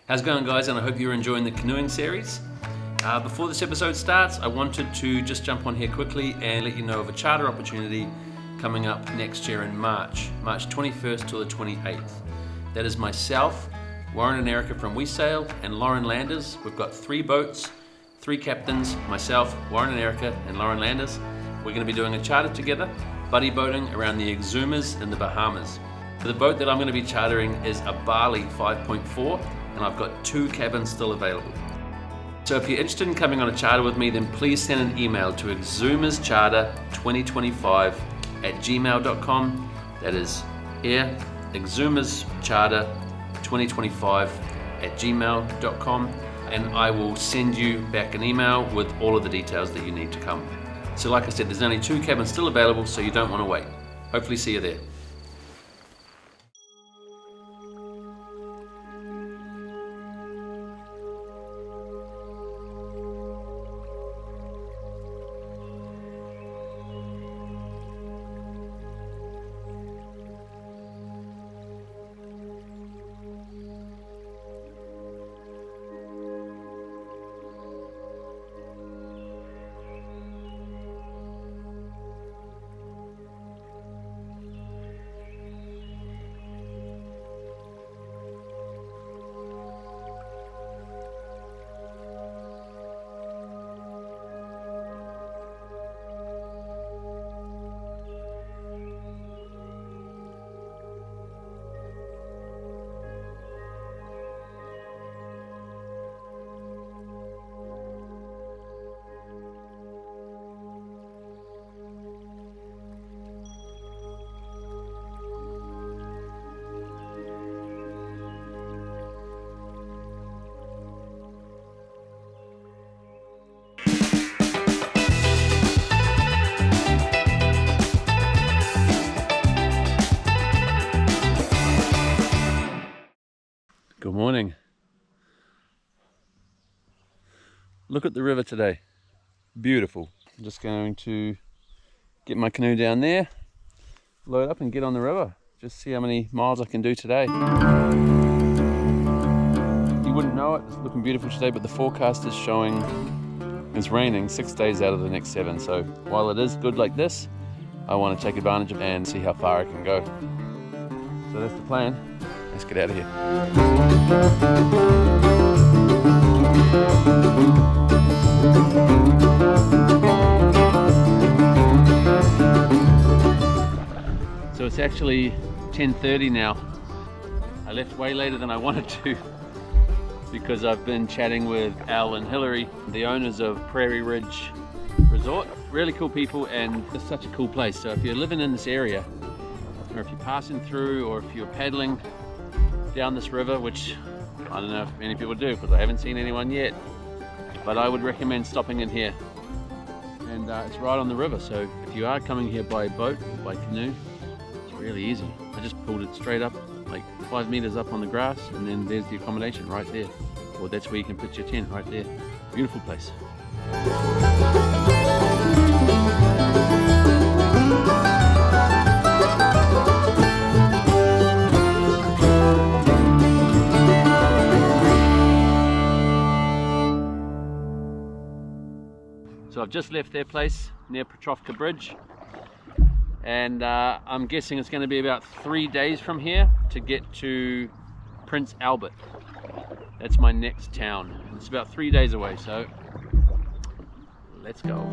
How's it going, guys? And I hope you're enjoying the canoeing series. Before this episode starts, I wanted to just jump on here quickly and let you know of a charter opportunity coming up next year in March 21st till the 28th. That is myself, Warren and Erica from We Sail, and Lauren Landers. We've got 3 boats, 3 captains, myself, Warren and Erica, and Lauren Landers. We're going to be doing a charter together, buddy boating around the Exumas in the Bahamas. The boat that I'm going to be chartering is a Bali 5.4, and I've got 2 cabins still available. So if you're interested in coming on a charter with me, then please send an email to exumascharter2025@gmail.com. That is exumascharter2025@gmail.com, and I will send you back an email with all of the details that you need to come. So like I said, there's only 2 cabins still available, so you don't want to wait. Hopefully see you there. Good morning. Look at the river today. Beautiful. I'm just going to get my canoe down there, load up and get on the river. Just see how many miles I can do today. You wouldn't know it, it's looking beautiful today, but the forecast is showing it's raining 6 days out of the next 7. So while it is good like this, I want to take advantage of it and see how far I can go. So that's the plan. Let's get out of here. So it's actually 10:30 now. I left way later than I wanted to because I've been chatting with Al and Hillary, the owners of Prairie Ridge Resort. Really cool people, and it's such a cool place. So if you're living in this area, or if you're passing through, or if you're paddling down this river, which I don't know if many people do because I haven't seen anyone yet, but I would recommend stopping in here. And it's right on the river, so if you are coming here by boat or by canoe, it's really easy. I just pulled it straight up, like 5 meters up on the grass, and then there's the accommodation right there. Or that's where you can pitch your tent, right there. Beautiful place. So I've just left their place near Petrovka Bridge, and I'm guessing it's going to be about 3 days from here to get to Prince Albert. That's my next town. It's about 3 days away, so let's go.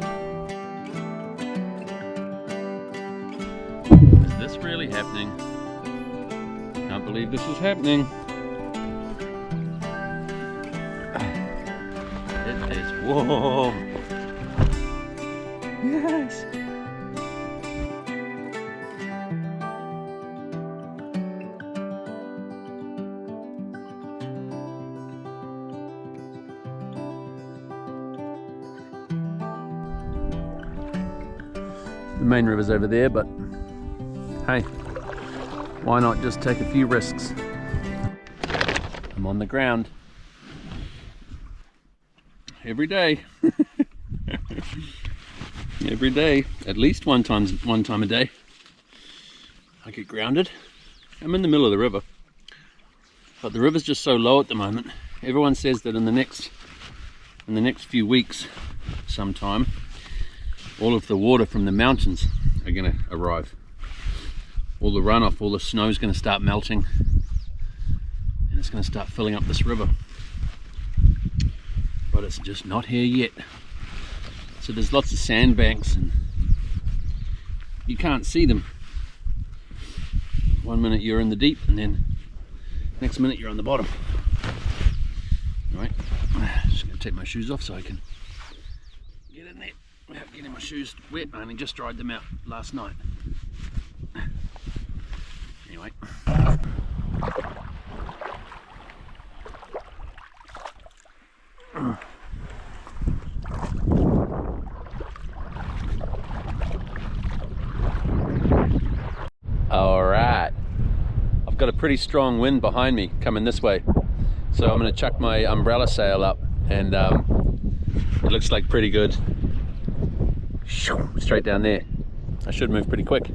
Is this really happening? Can't believe this is happening. It is warm. Yes. The main river's over there, but hey, why not just take a few risks? I'm on the ground every day. Every day, at least one time a day, I get grounded. I'm in the middle of the river, but the river's just so low at the moment everyone says that in the next few weeks sometime, all of the water from the mountains are going to arrive. All the runoff, all the snow is going to start melting, and it's going to start filling up this river. But it's just not here yet. So there's lots of sandbanks and you can't see them. One minute you're in the deep and then next minute you're on the bottom. Alright, just going to take my shoes off so I can get in there without getting my shoes wet. I only just dried them out last night. Anyway. Alright, I've got a pretty strong wind behind me coming this way, so I'm going to chuck my umbrella sail up, and it looks like pretty good. Straight down there. I should move pretty quick.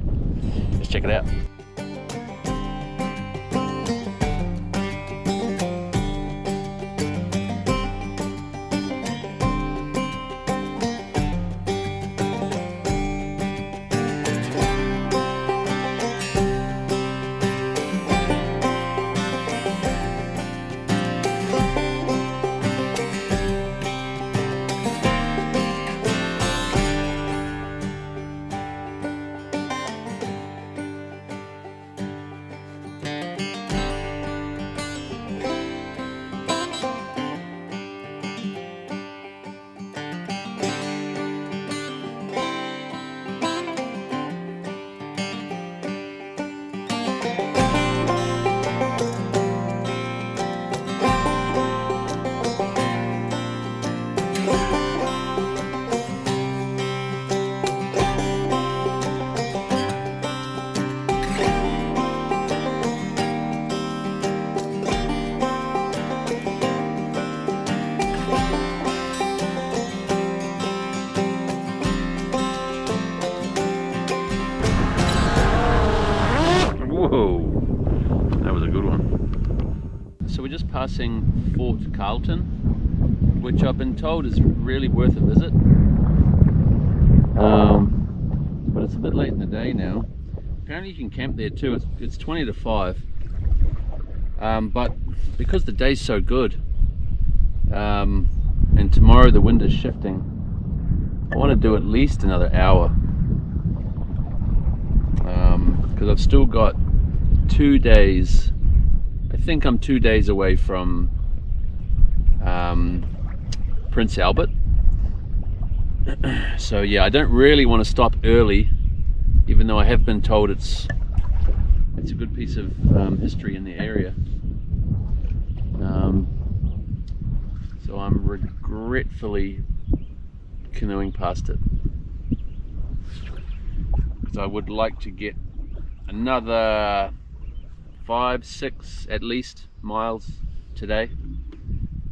Let's check it out. Whoa, that was a good one. So we're just passing Fort Carlton, which I've been told is really worth a visit. But it's a bit late in the day now. Apparently you can camp there too. It's 20 to 5. But because the day's so good, and tomorrow the wind is shifting, I want to do at least another hour. Because I've still got 2 days. I think I'm 2 days away from Prince Albert. So yeah, I don't really want to stop early, even though I have been told it's a good piece of history in the area. So I'm regretfully canoeing past it, because I would like to get another 5-6 at least miles today,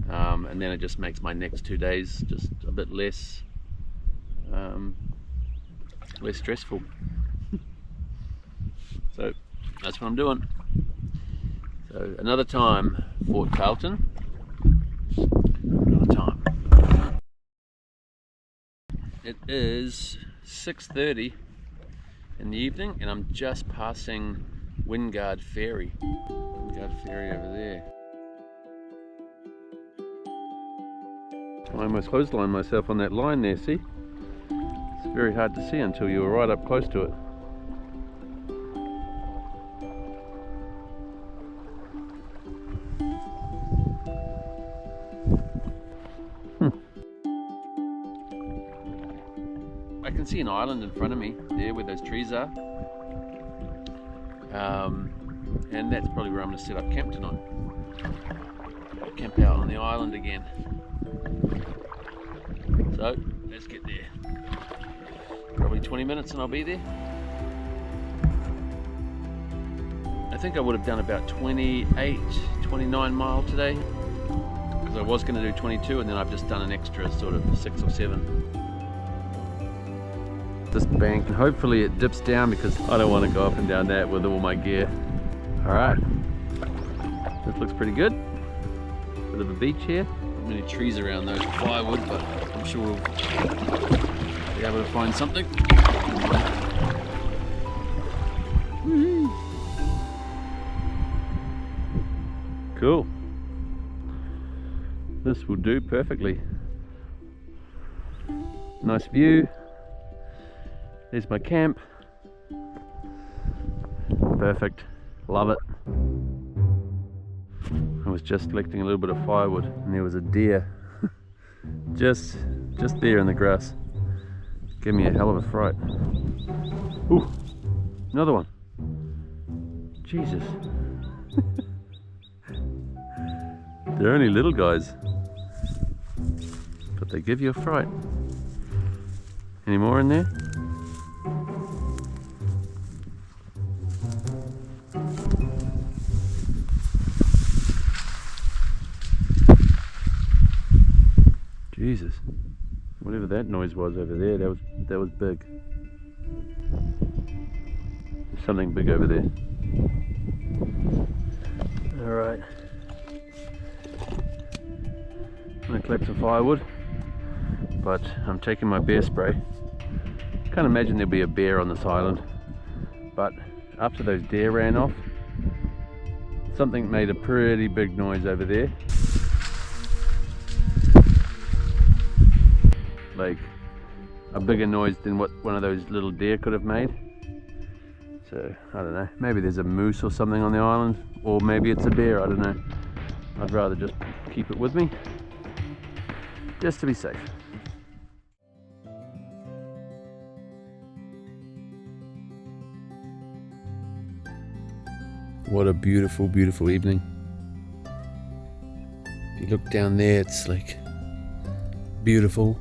and then it just makes my next 2 days just a bit less stressful. So that's what I'm doing. So another time, Fort Carlton. Another time. It is 6:30 in the evening, and I'm just passing Wingard Ferry. Wingard Ferry over there. I almost clotheslined myself on that line there, see? It's very hard to see until you were right up close to it. I can see an island in front of me there where those trees are, and that's probably where I'm going to set up camp tonight. Camp out on the island again. So let's get there. Probably 20 minutes and I'll be there. I think I would have done about 29 mile today, because I was going to do 22, and then I've just done an extra sort of 6 or 7. This bank, and hopefully it dips down, because I don't want to go up and down that with all my gear. Alright, this looks pretty good. bit of a beach here. Not many trees around though, firewood, but I'm sure we'll be able to find something. Woo-hoo. Cool. This will do perfectly. Nice view. There's my camp. Perfect. Love it. I was just collecting a little bit of firewood and there was a deer just there in the grass. Gave me a hell of a fright. Ooh, another one. Jesus. They're only little guys, but they give you a fright. Any more in there? Jesus, whatever that noise was over there, that was big. There's something big over there. All right, I'm gonna collect some firewood, but I'm taking my bear spray. Can't imagine there'll be a bear on this island, but after those deer ran off, something made a pretty big noise over there. Like a bigger noise than what one of those little deer could have made. So I don't know, maybe there's a moose or something on the island, or maybe it's a bear, I don't know. I'd rather just keep it with me, just to be safe. What a beautiful, beautiful evening. If you look down there, it's like beautiful.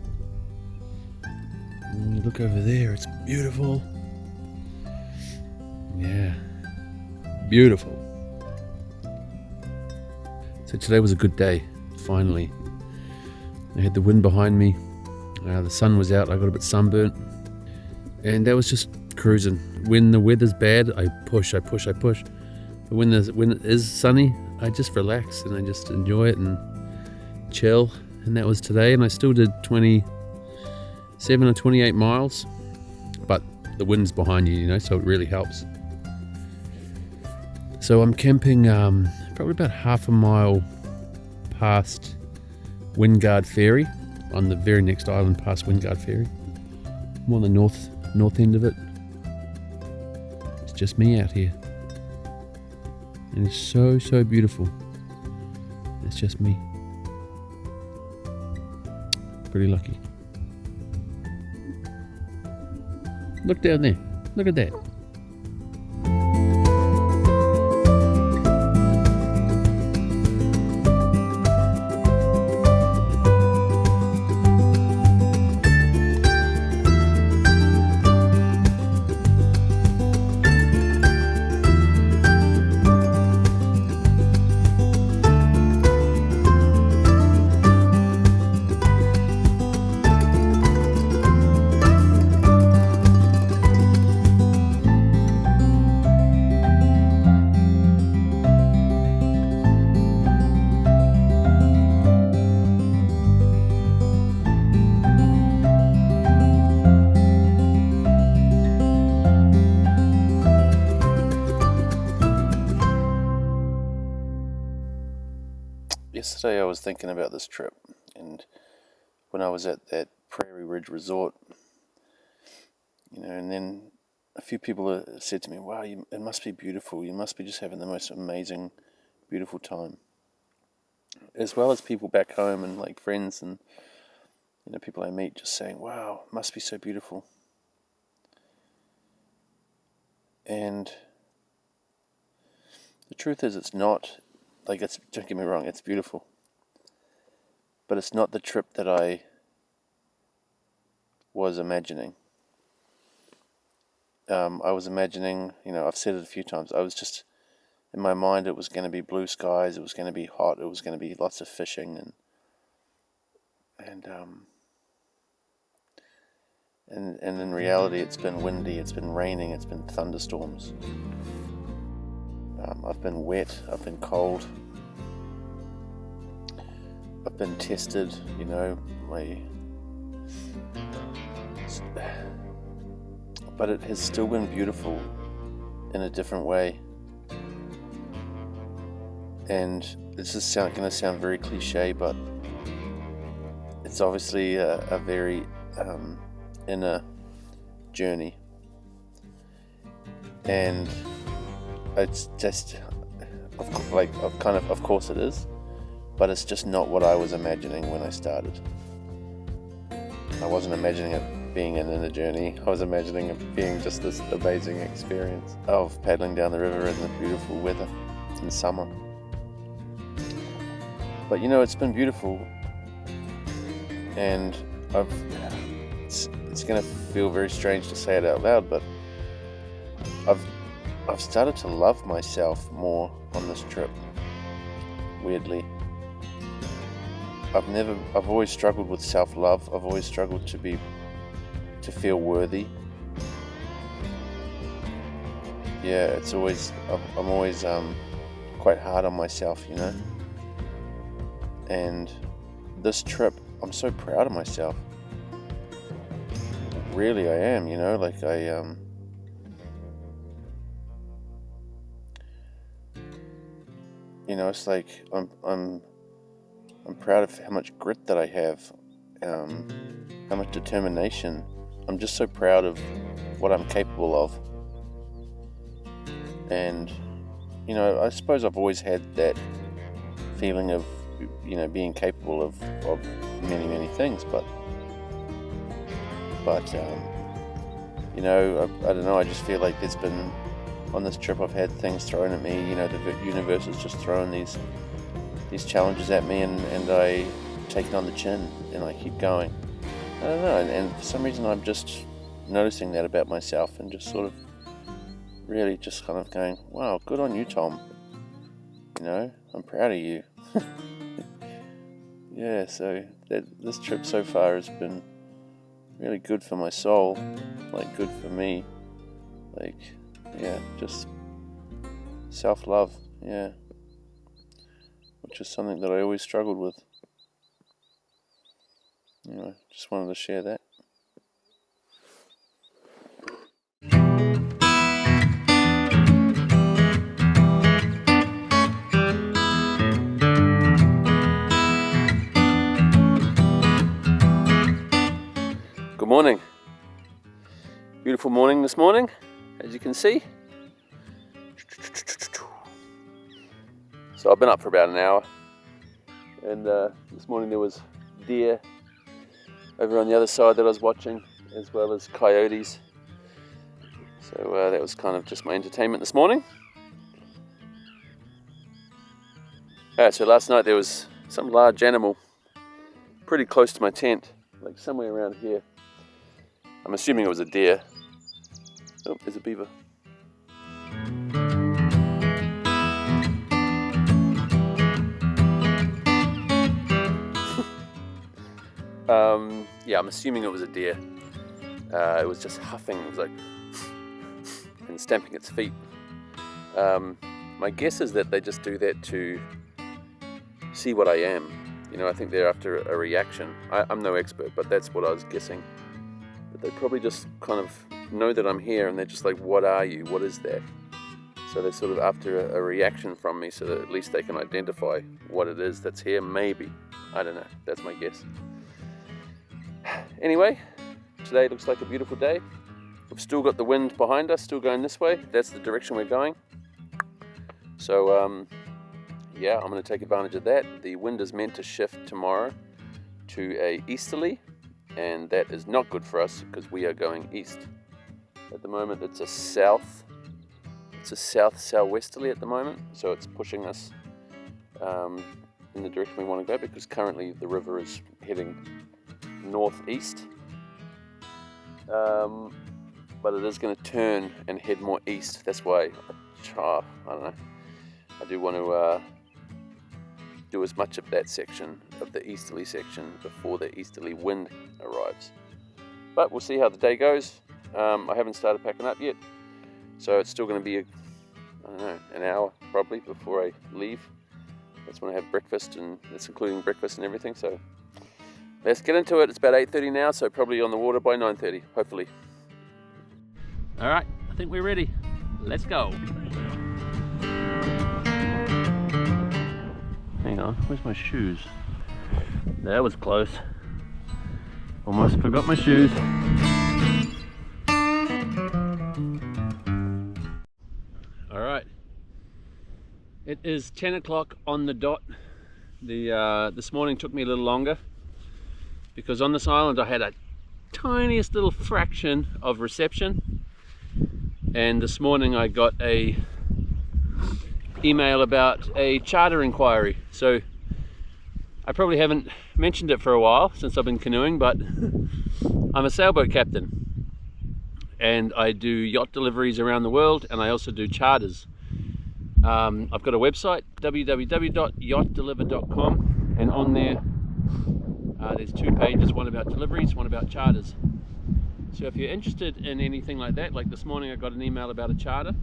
And you look over there, it's beautiful. Yeah, beautiful. So today was a good day, finally. I had the wind behind me, the sun was out, I got a bit sunburnt, and that was just cruising. When the weather's bad, I push. But when it is sunny, I just relax and I just enjoy it and chill. And that was today, and I still did 27 or 28 miles, but the wind's behind you, so it really helps. So I'm camping probably about half a mile past Wingard Ferry, on the very next island past Wingard Ferry. I'm on the north end of it. It's just me out here, and it's so beautiful. It's just me. Pretty lucky. Look down there. Look at that. Yesterday I was thinking about this trip, and when I was at that Prairie Ridge Resort, and then a few people said to me, wow, it must be beautiful, you must be just having the most amazing, beautiful time. As well as people back home and like friends and people I meet just saying, wow, it must be so beautiful. And the truth is, it's not. Don't get me wrong, it's beautiful. But it's not the trip that I was imagining. I was imagining, I've said it a few times, I was just, in my mind it was going to be blue skies, it was going to be hot, it was going to be lots of fishing, and in reality it's been windy, it's been raining, it's been thunderstorms. I've been wet, I've been cold. I've been tested, you know, but it has still been beautiful in a different way. And this is going to sound very cliche, but it's obviously a very inner journey. And it's just, of course it is, but it's just not what I was imagining when I started. I wasn't imagining it being an inner journey. I was imagining it being just this amazing experience of paddling down the river in the beautiful weather in summer. But you know, it's been beautiful, and it's going to feel very strange to say it out loud, but I've started to love myself more on this trip, weirdly. I've always struggled with self-love. I've always struggled to feel worthy. Yeah, I'm always quite hard on myself, you know. And this trip, I'm so proud of myself. Really, I am, you know, like you know, it's like I'm proud of how much grit that I have, how much determination. I'm just so proud of what I'm capable of. And, you know, I suppose I've always had that feeling of, you know, being capable of many, many things, but you know, I don't know, I just feel like on this trip I've had things thrown at me, you know, the universe has just thrown these challenges at me, and I take it on the chin and I keep going. I don't know, and for some reason I'm just noticing that about myself and just sort of really just kind of going, wow, good on you, Tom. You know, I'm proud of you. Yeah, so this trip so far has been really good for my soul, like good for me, like, yeah, just self-love, yeah, which is something that I always struggled with. You know, just wanted to share that. Good morning. Beautiful morning this morning, as you can see. So I've been up for about an hour, and this morning there was deer over on the other side that I was watching, as well as coyotes. So that was kind of just my entertainment this morning. So last night there was some large animal pretty close to my tent, like somewhere around here. I'm assuming it was a deer. Oh, there's a beaver. Yeah, I'm assuming it was a deer. It was just huffing, it was like, and stamping its feet. My guess is that they just do that to see what I am. You know, I think they're after a reaction. I'm no expert, but that's what I was guessing. But they probably just kind of know that I'm here, and they're just like, what are you? What is that? So they're sort of after a reaction from me, so that at least they can identify what it is that's here, maybe. I don't know, that's my guess. Anyway, today looks like a beautiful day. We've still got the wind behind us, still going this way. That's the direction we're going. So, yeah, I'm going to take advantage of that. The wind is meant to shift tomorrow to a easterly, and that is not good for us because we are going east. At the moment, it's a southwesterly at the moment, so it's pushing us in the direction we want to go, because currently the river is heading northeast, but it is going to turn and head more east. That's why I don't know, I do want to do as much of that section, of the easterly section, before the easterly wind arrives. But we'll see how the day goes. I haven't started packing up yet, so it's still going to be an hour probably before I leave. That's when I have breakfast, and that's including breakfast and everything. So let's get into it. It's about 8:30 now, so probably on the water by 9:30, hopefully. All right, I think we're ready. Let's go. Hang on, where's my shoes? That was close. Almost forgot my shoes. All right, it is 10 o'clock on the dot. This morning took me a little longer because on this island I had a tiniest little fraction of reception, and this morning I got a email about a charter inquiry. So I probably haven't mentioned it for a while since I've been canoeing, but I'm a sailboat captain and I do yacht deliveries around the world, and I also do charters. I've got a website, www.yachtdeliver.com, and on there there's 2 pages, one about deliveries, one about charters. So if you're interested in anything like that, like this morning I got an email about a charter.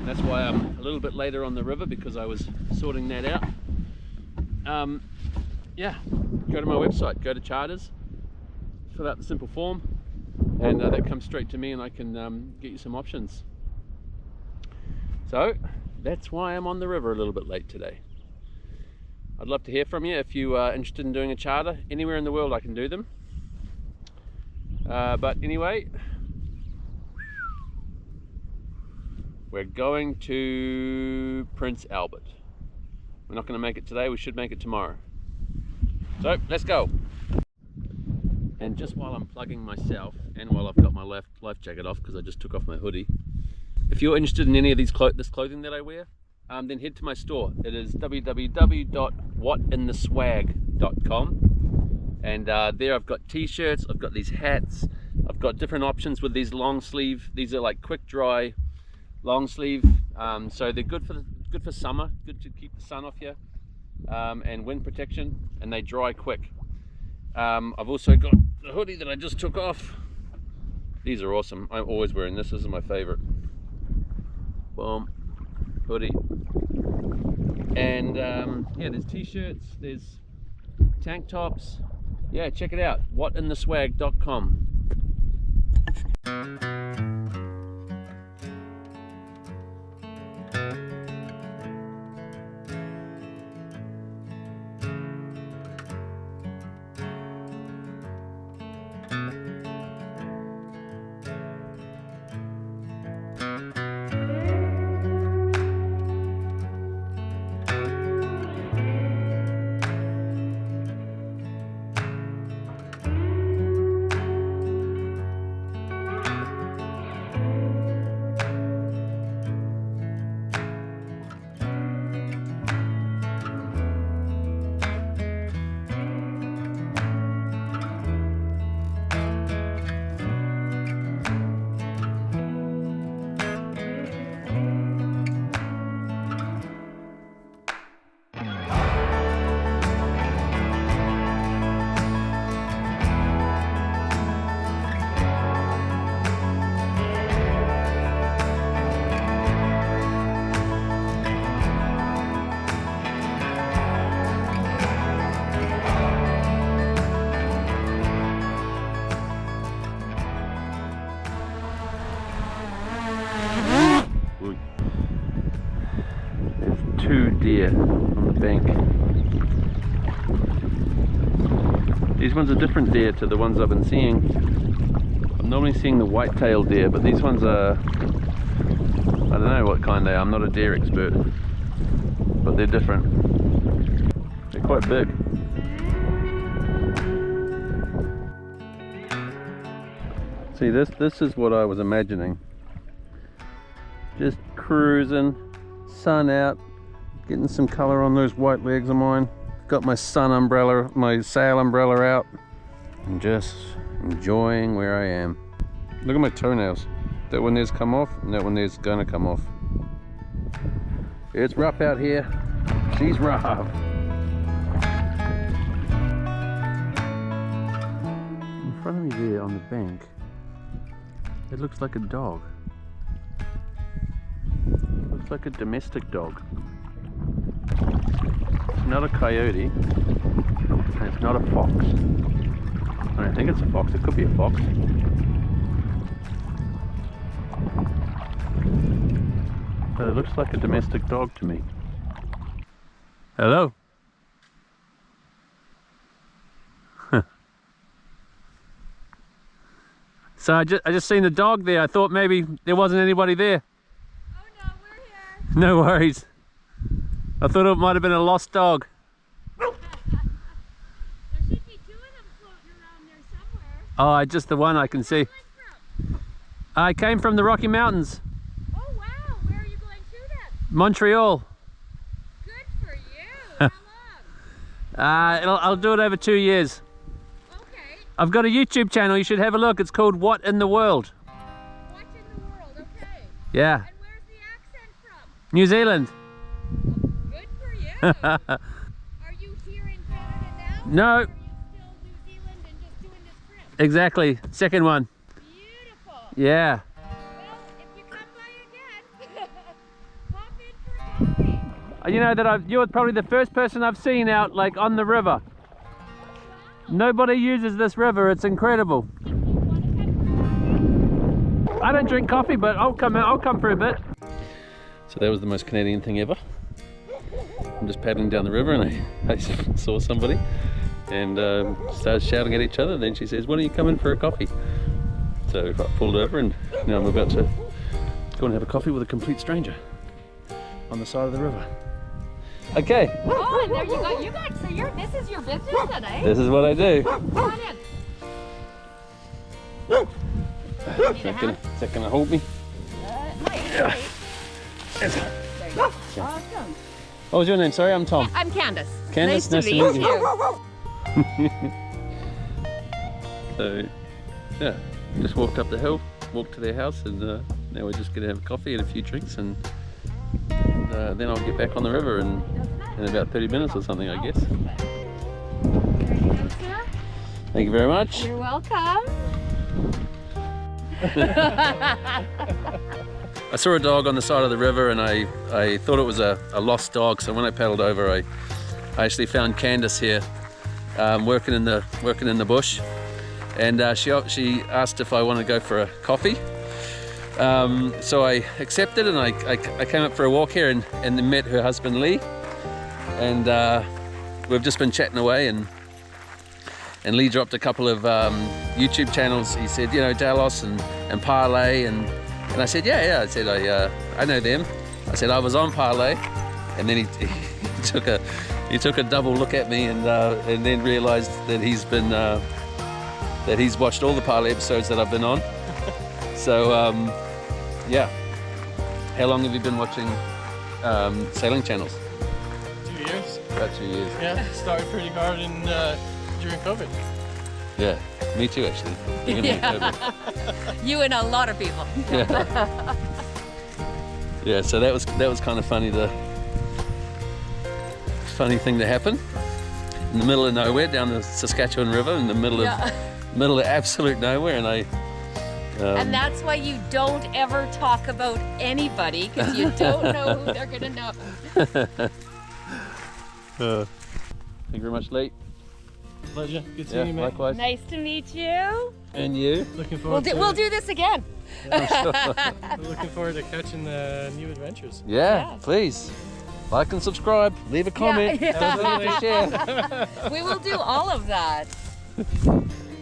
That's why I'm a little bit later on the river, because I was sorting that out. Yeah, go to my website, go to charters, fill out the simple form, and that comes straight to me, and I can get you some options. So that's why I'm on the river a little bit late today. I'd love to hear from you if you are interested in doing a charter. Anywhere in the world I can do them. But anyway, we're going to Prince Albert. We're not going to make it today, we should make it tomorrow. So let's go. And just while I'm plugging myself, and while I've got my life jacket off because I just took off my hoodie, if you're interested in any of this clothing that I wear, then head to my store. It is www.whatintheswag.com, and there I've got t-shirts, I've got these hats, I've got different options with these long sleeve. These are like quick dry long sleeve, so they're good for summer, good to keep the sun off you, and wind protection, and they dry quick. I've also got the hoodie that I just took off. These are awesome. I'm always wearing this. This is my favorite. Boom, hoodie. And yeah, there's t-shirts, there's tank tops. Yeah, check it out, whatintheswag.com. Deer on the bank. These ones are different deer to the ones I've been seeing. I'm normally seeing the white-tailed deer, but these ones are, I don't know what kind they are. I'm not a deer expert, but they're different. They're quite big. See, this is what I was imagining. Just cruising, sun out, getting some color on those white legs of mine. Got my sun umbrella, my sail umbrella out, and just enjoying where I am. Look at my toenails. That one there's come off, and that one there's gonna come off. It's rough out here. She's rough. In front of me there on the bank, it looks like a dog. It looks like a domestic dog. not a coyote. And it's not a fox. I don't think it's a fox. It could be a fox. But it looks like a domestic dog to me. Hello? So I just seen the dog there. I thought maybe there wasn't anybody there. Oh no, we're here. No worries. I thought it might have been a lost dog. There should be 2 of them floating around there somewhere. Oh, just the one I can see. Where are you from? I came from the Rocky Mountains, Oh wow, where are you going to then? Montreal. Good for you. How long? I'll do it over 2 years. Okay. I've got a YouTube channel. You should have a look. It's called What in the World. What in the world? Okay. Yeah, And where's the accent from? New Zealand. Good for you. Are you here in Canada now? No. Or are you still New Zealand and just doing this trip? Exactly. Second one. Beautiful. Yeah. Well, if you come by again, pop in for a coffee. You know that you're probably the first person I've seen out like on the river. Nobody uses this river. It's incredible. I don't drink coffee, but I'll come out. I'll come for a bit. So that was the most Canadian thing ever. I'm just paddling down the river and I saw somebody and started shouting at each other. Then she says, "Why don't you come in for a coffee?" So I pulled over and now I'm about to go and have a coffee with a complete stranger on the side of the river. Okay. Oh, and there you go. You got, so this is your business today? This is what I do. Come on in. Is that gonna hold me? Nice. There you go. Awesome. What was your name? Sorry, I'm Tom. I'm Candace. Candace, nice to meet you. So, yeah, just walked up the hill, walked to their house, and now we're just gonna have a coffee and a few drinks, and then I'll get back on the river in about 30 minutes or something, I guess. There you go, sir. Thank you very much. You're welcome. I saw a dog on the side of the river and I thought it was a lost dog, so when I paddled over I actually found Candace here working in the bush, and she asked if I wanted to go for a coffee. So I accepted and I came up for a walk here and then met her husband Lee, and we've just been chatting away, and Lee dropped a couple of YouTube channels. He said, you know, Dallas and Parlay, and I said, yeah. I said, I know them. I said I was on Parlay, and then he took a double look at me and then realized that he's watched all the Parlay episodes that I've been on. So yeah. How long have you been watching sailing channels? 2 years. About 2 years. Yeah, started pretty hard during COVID. Yeah, me too actually. Beginning of COVID. You and a lot of people. Yeah. Yeah, so that was kind of funny. The funny thing to happen in the middle of nowhere, down the Saskatchewan River, in the middle of absolute nowhere, and I. And that's why you don't ever talk about anybody, because you don't know who they're gonna know. Thank you very much, Lee. Pleasure. Good seeing you, mate. Likewise. Nice to meet you. And you? Looking forward We'll do this again. Looking forward to catching the new adventures. Yeah, please. Like and subscribe. Leave a comment. Yeah. Don't forget to share. We will do all of that.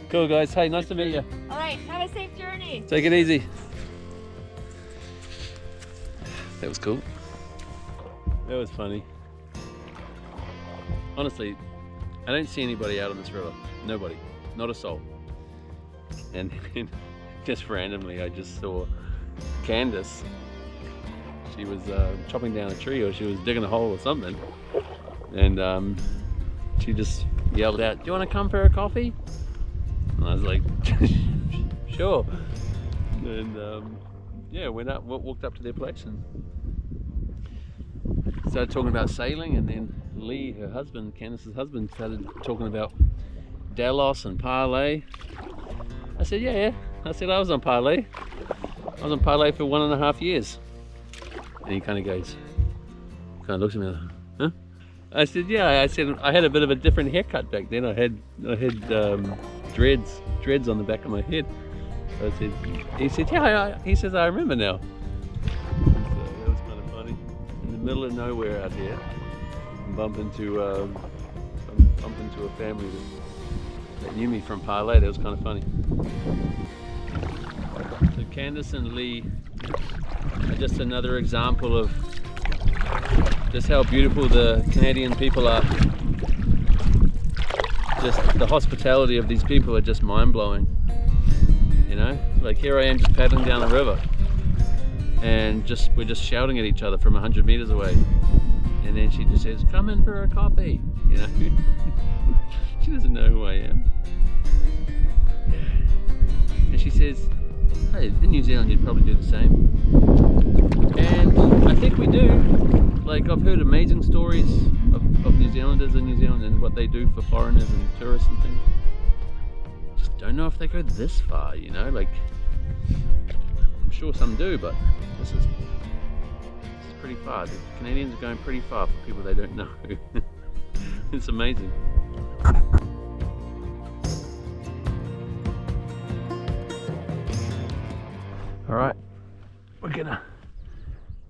Cool, guys. Hey, nice to meet you. All right, have a safe journey. Take it easy. That was cool. That was funny. Honestly, I don't see anybody out on this river. Nobody. Not a soul. And then just randomly I just saw Candace. She was chopping down a tree, or she was digging a hole or something. And she just yelled out, "Do you want to come for a coffee?" And I was like, sure. And yeah, went up, walked up to their place and started talking about sailing, and then Lee, her husband, Candace's husband, started talking about Delos and Parlay. I said, yeah. I said, I was on Parlay. I was on Parlay for 1.5 years. And he kind of looks at me like, huh? I said, yeah. I said I had a bit of a different haircut back then. I had dreads on the back of my head. I said, he said, yeah. He says, I remember now. So that was kind of funny. In the middle of nowhere out here, bump into a family that knew me from Parlay. That was kind of funny. So Candace and Lee are just another example of just how beautiful the Canadian people are. Just the hospitality of these people are just mind-blowing. You know, like here I am just paddling down the river, and we're just shouting at each other from 100 meters away, and then she just says, "Come in for a coffee," you know. She doesn't know who I am, and she says, "Hey, in New Zealand you'd probably do the same," and I think we do. Like, I've heard amazing stories of New Zealanders in New Zealand and what they do for foreigners and tourists and things. Just don't know if they go this far, you know, like, I'm sure some do, but this is pretty far. The Canadians are going pretty far for people they don't know. It's amazing. All right, we're gonna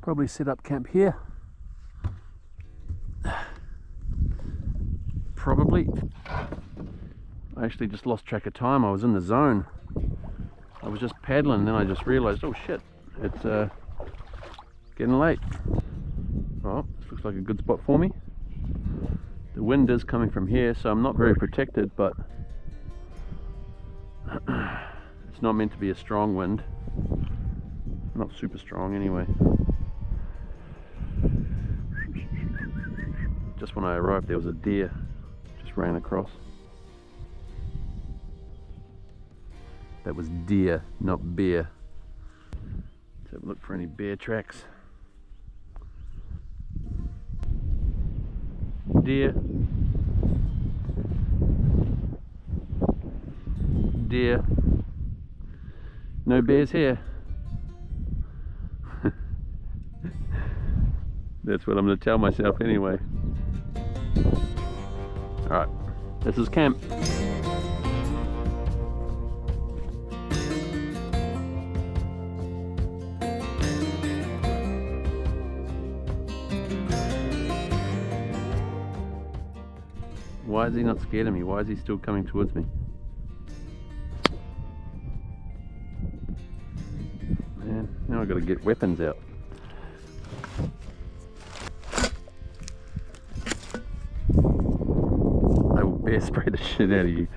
probably set up camp here. Probably. I actually just lost track of time. I was in the zone. I was just paddling, and then I just realized, oh shit, it's getting late. Well, this looks like a good spot for me. The wind is coming from here, so I'm not very protected, but it's not meant to be a strong wind. Not super strong anyway. Just when I arrived, there was a deer just ran across. That was deer, not beer. Let's have a look for any bear tracks. Deer. Deer. No bears here. That's what I'm going to tell myself anyway. Alright, this is camp. Why is he not scared of me? Why is he still coming towards me? Man, now I've got to get weapons out. I will bear spray the shit out of you.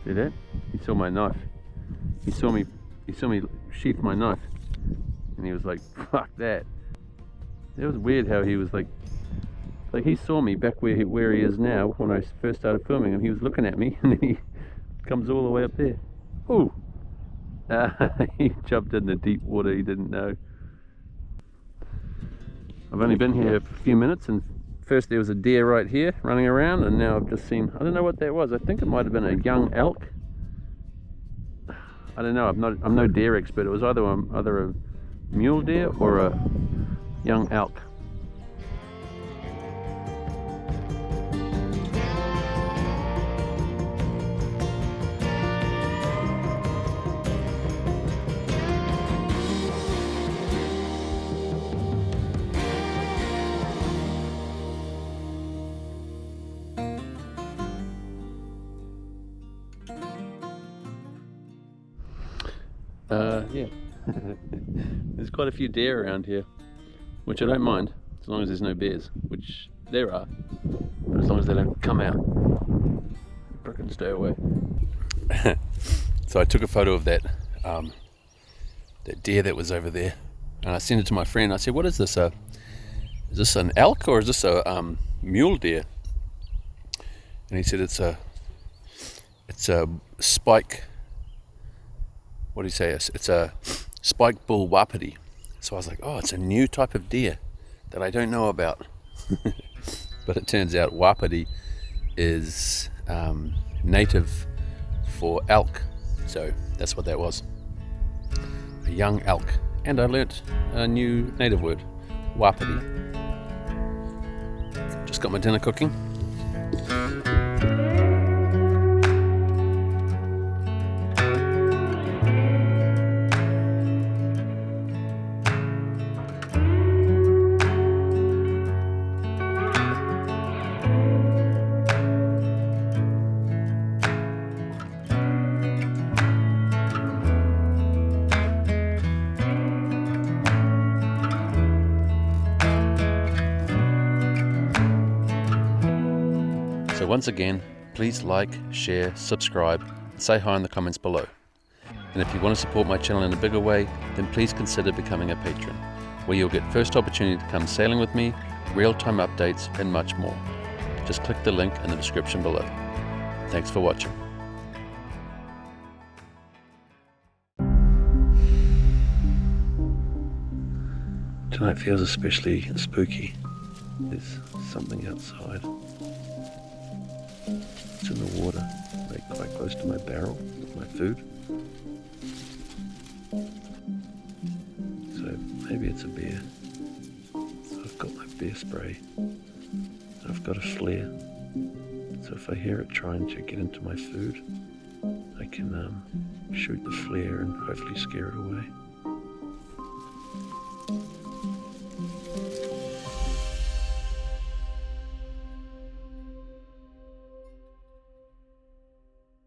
See that? He saw my knife. He saw me sheath my knife. And he was like, fuck that. It was weird how he was like he saw me back where he is now when I first started filming, and he was looking at me, and then he comes all the way up there. Ooh. He jumped in the deep water, he didn't know. I've only been here a few minutes, and first there was a deer right here running around, and now I've just seen, I don't know what that was. I think it might have been a young elk. I don't know, I'm no deer expert. It was either a mule deer or a young elk. Yeah. There's quite a few deer around here, which I don't mind, as long as there's no bears, which there are, but as long as they don't come out, frickin' stay away. So I took a photo of that deer that was over there, and I sent it to my friend. I said, what is this? Is this an elk or is this a mule deer? And he said it's a spike. What do you say? It's a spike bull wapiti. So I was like, oh, it's a new type of deer that I don't know about. But it turns out wapiti is native for elk. So that's what that was. A young elk. And I learnt a new native word, wapiti. Just got my dinner cooking. So once again, please like, share, subscribe, and say hi in the comments below. And if you want to support my channel in a bigger way, then please consider becoming a patron, where you'll get first opportunity to come sailing with me, real-time updates, and much more. Just click the link in the description below. Thanks for watching. Tonight feels especially spooky. There's something outside. It's in the water, like quite close to my barrel with my food. So maybe it's a bear. I've got my bear spray. I've got a flare. So if I hear it trying to get into my food, I can shoot the flare and hopefully scare it away.